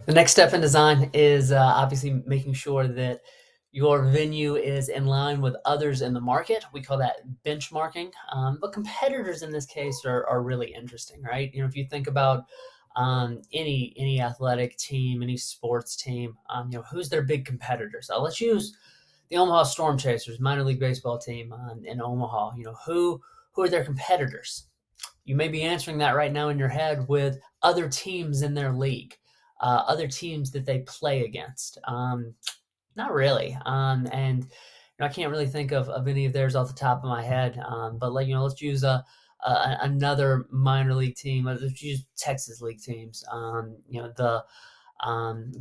The next step in design is obviously making sure that your venue is in line with others in the market. We call that benchmarking. But competitors in this case are really interesting, right? If you think about any athletic team, any sports team, who's their big competitors? Let's use the Omaha Storm Chasers, minor league baseball team in Omaha. Who are their competitors? You may be answering that right now in your head with other teams in their league, other teams that they play against. Not really. And I can't really think of any of theirs off the top of my head. But let's use another minor league team. Let's use Texas league teams. The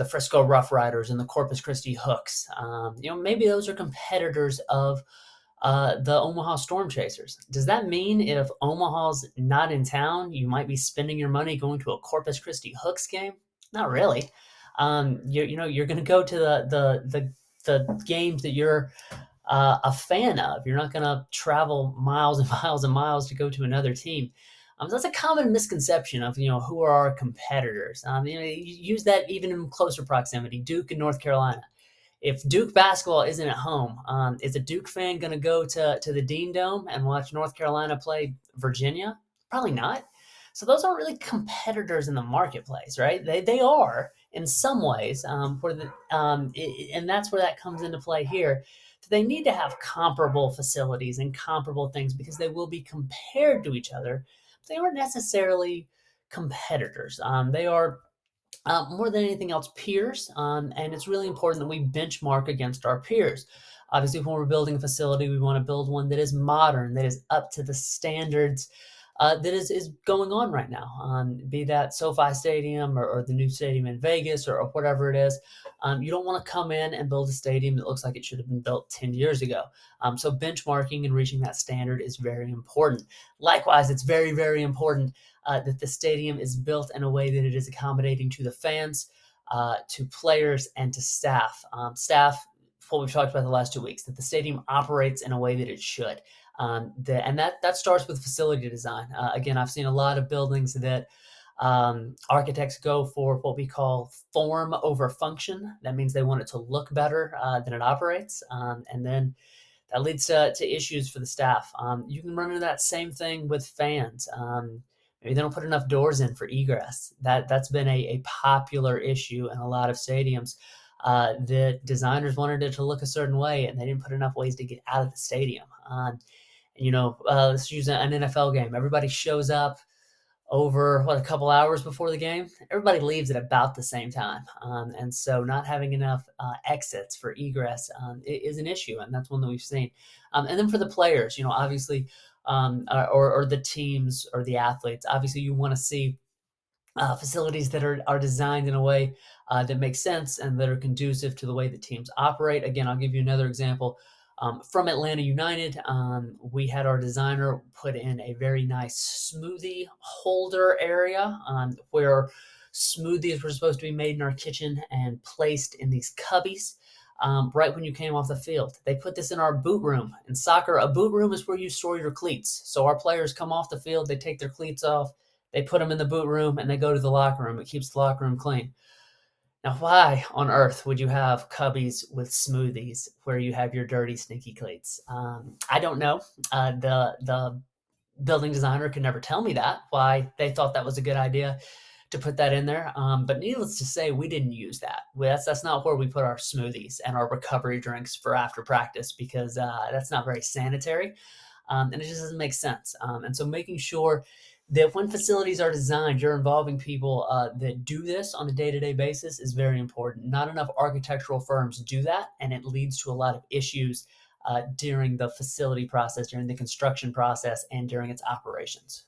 Frisco Rough Riders and the Corpus Christi Hooks. Maybe those are competitors of the Omaha Storm Chasers. Does that mean if Omaha's not in town, you might be spending your money going to a Corpus Christi Hooks game? Not really. You're going to go to the games that you're a fan of. You're not going to travel miles and miles and miles to go to another team. That's a common misconception of who are our competitors. You use that even in closer proximity. Duke and North Carolina. If Duke basketball isn't at home, is a Duke fan going to go to the Dean Dome and watch North Carolina play Virginia? Probably not. So those aren't really competitors in the marketplace, right? They are in some ways, and that's where that comes into play here. They need to have comparable facilities and comparable things because they will be compared to each other. But they aren't necessarily competitors. They are more than anything else, peers. And it's really important that we benchmark against our peers. Obviously, when we're building a facility, we want to build one that is modern, that is up to the standards that is going on right now, be that SoFi Stadium or the new stadium in Vegas or whatever it is. You don't want to come in and build a stadium that looks like it should have been built 10 years ago. So benchmarking and reaching that standard is very important. Likewise, it's very, very important that the stadium is built in a way that it is accommodating to the fans, to players, and to staff. What we've talked about the last 2 weeks, that the stadium operates in a way that it should. And that starts with facility design. Again, I've seen a lot of buildings that architects go for what we call form over function. That means they want it to look better than it operates. And then that leads to issues for the staff. You can run into that same thing with fans. Maybe they don't put enough doors in for egress. That's been a popular issue in a lot of stadiums. The designers wanted it to look a certain way, and they didn't put enough ways to get out of the stadium. Let's use an NFL game. Everybody shows up over a couple hours before the game. Everybody leaves at about the same time, and so not having enough exits for egress is an issue, and that's one that we've seen. And then for the players, obviously, or the teams or the athletes, obviously you want to see facilities that are designed in a way that makes sense and that are conducive to the way the teams operate. Again, I'll give you another example. From Atlanta United, we had our designer put in a very nice smoothie holder area where smoothies were supposed to be made in our kitchen and placed in these cubbies right when you came off the field. They put this in our boot room. In soccer, a boot room is where you store your cleats. So our players come off the field, they take their cleats off, they put them in the boot room, and they go to the locker room. It keeps the locker room clean. Now, why on earth would you have cubbies with smoothies where you have your dirty, sneaky cleats? I don't know. The building designer could never tell me that, why they thought that was a good idea to put that in there. But needless to say, we didn't use that. That's not where we put our smoothies and our recovery drinks for after practice because that's not very sanitary. And it just doesn't make sense. And so making sure that when facilities are designed, you're involving people that do this on a day-to-day basis is very important. Not enough architectural firms do that, and it leads to a lot of issues during the facility process, during the construction process, and during its operations.